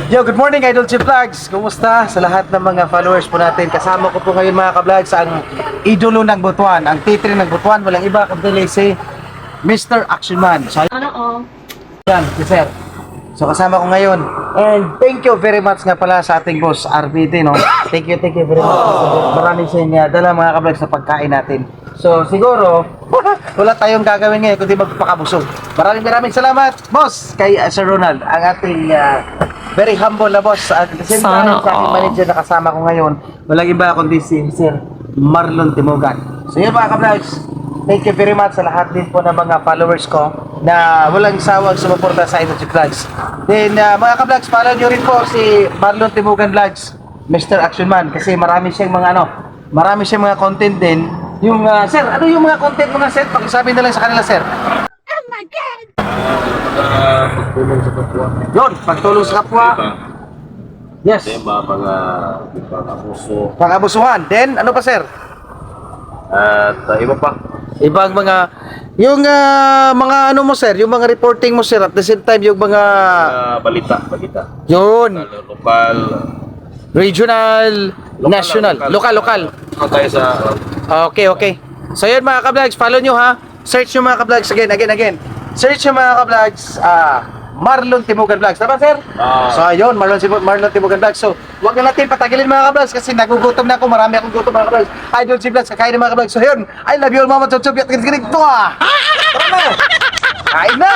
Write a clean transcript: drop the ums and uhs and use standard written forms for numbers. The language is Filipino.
Yo, good morning Idol G Vlogs! Kumusta sa lahat ng mga followers po natin? Kasama ko po ngayon mga ka-vlogs ang idolo ng Butuan, ang titri ng Butuan, walang iba kundi si Mr. Action Man. So, yan, si Sir. So kasama ko ngayon. And thank you very much nga pala sa ating boss RBT, no? Thank you very much. Maraming sa inyo dala mga ka-vlogs sa pagkain natin. So siguro, wala tayong gagawin ngayon kundi magpapakabusog. Maraming salamat, boss, kay Sir Ronald, ang ating very humble na boss. At the same time, sa aking manager na kasama ko ngayon, walang iba kundi si Sir Marlon Timogan. So yun mga ka-vlogs, thank you very much sa lahat din po ng mga followers ko na walang sawang sumuporta sa Idol G Vlogs. Then mga ka-vlogs, follow nyo rin po si Marlon Timogan Vlogs, Mr. Action Man, kasi marami siyang mga content din. Yung sir, ano yung mga content mo na sir? Pakisabi na lang sa kanila sir. Pagtulong sa kapwa. Yun, pagtulong sa kapwa. Yes. Tema, mga pang-abuso. Pang-abusuhan. Then, ano pa sir? At iba pa. Ibang mga, yung mga ano mo sir, yung mga reporting mo sir, at the same time yung mga, Balita. yun, Lokal. regional, national, lokal. Ano tayo sa... Okay. So yun mga ka-vlogs, follow nyo ha. Search nyo mga ka-vlogs again. Search nyo mga ka-vlogs, Marlon Timogan Vlogs. Tama sir? So ayun, Marlon Timogan Vlogs. So huwag na natin patagilin mga ka-vlogs kasi nagugutom na ako. Marami akong gutom mga ka-vlogs. Idol G Vlogs, kakain ng mga ka-vlogs. So yun, I love you all mama, chup-chup, yat, kinig to ah. Tara na! Kain na!